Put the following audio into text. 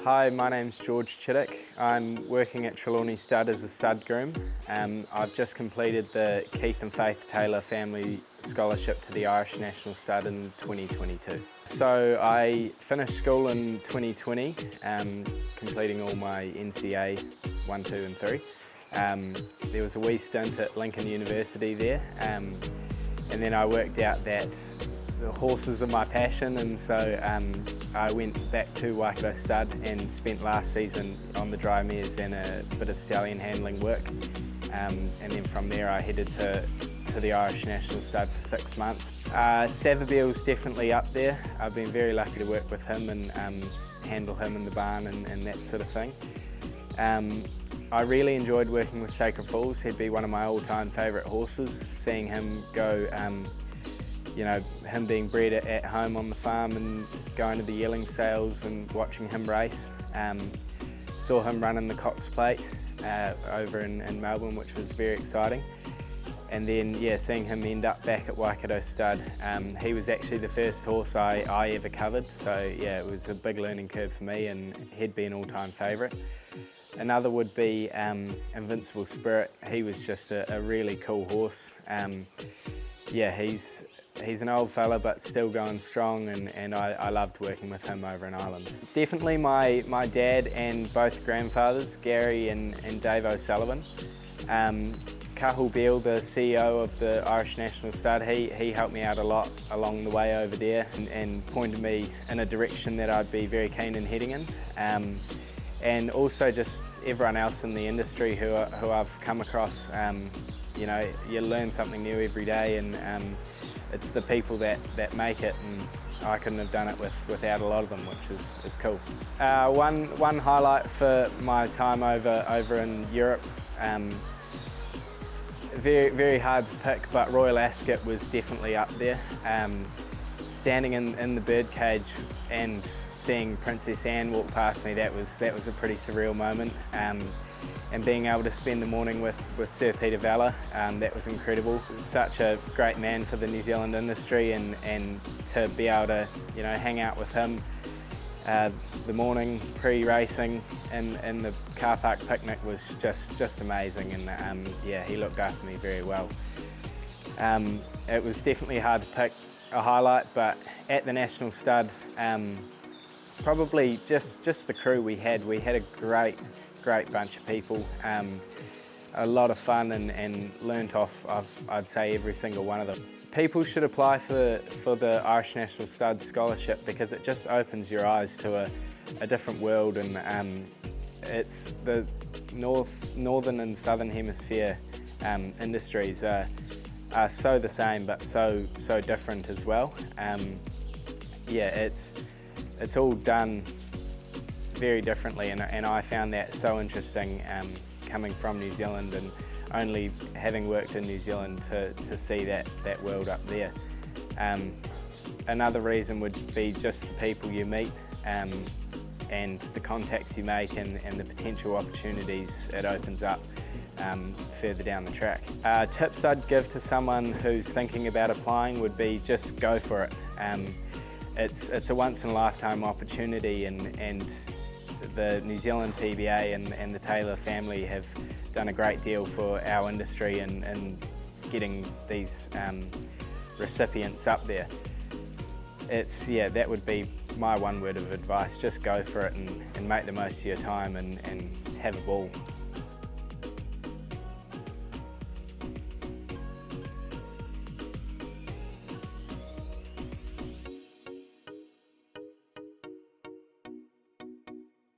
Hi, my name's George Chittick. I'm working at Trelawney Stud as a stud groom. I've just completed the Keith and Faith Taylor Family Scholarship to the Irish National Stud in 2022. So I finished school in 2020, completing all my NCA 1, 2 and 3. There was a wee stint at Lincoln University there, and then I worked out that the horses are my passion, and so I went back to Waikato Stud and spent last season on the dry mares and a bit of stallion handling work. And then from there I headed to the Irish National Stud for 6 months. Savabeel's definitely up there. I've been very lucky to work with him and handle him in the barn and that sort of thing. I really enjoyed working with Sacred Falls. He'd be one of my all-time favourite horses. Seeing him go, you know, him being bred at home on the farm and going to the yearling sales and watching him race. Saw him run in the Cox Plate over in Melbourne, which was very exciting. And then, yeah, seeing him end up back at Waikato Stud. He was actually the first horse I ever covered, so yeah, it was a big learning curve for me, and he'd be an all-time favourite. Another would be Invincible Spirit. He was just a really cool horse. Yeah, he's an old fella but still going strong, and I loved working with him over in Ireland. Definitely my dad and both grandfathers, Gary and Dave O'Sullivan. Cahill Beale, the CEO of the Irish National Stud, he helped me out a lot along the way over there and pointed me in a direction that I'd be very keen in heading in. And also just everyone else in the industry who I've come across. You know, you learn something new every day, and it's the people that make it, and I couldn't have done it without a lot of them, which is cool. One highlight for my time over in Europe, very hard to pick, but Royal Ascot was definitely up there. Standing in the birdcage and seeing Princess Anne walk past me, that was a pretty surreal moment. And being able to spend the morning with Sir Peter Vella, that was incredible. Such a great man for the New Zealand industry, and to be able to, you know, hang out with him the morning pre-racing and the car park picnic was just amazing, and yeah, he looked after me very well. It was definitely hard to pick a highlight, but at the National Stud, probably just the crew we had. We had a great bunch of people, a lot of fun, and learnt off of, I'd say, every single one of them. People should apply for the Irish National Stud Scholarship because it just opens your eyes to a different world, and it's the northern and southern hemisphere industries are so the same but so different as well. Yeah, it's all done very differently, and I found that so interesting coming from New Zealand and only having worked in New Zealand to see that world up there. Another reason would be just the people you meet and the contacts you make and the potential opportunities it opens up further down the track. Tips I'd give to someone who's thinking about applying would be just go for it. It's a once-in-a-lifetime opportunity, and the New Zealand TBA and the Taylor family have done a great deal for our industry and getting these recipients up there. Yeah, that would be my one word of advice. Just go for it and make the most of your time and have a ball.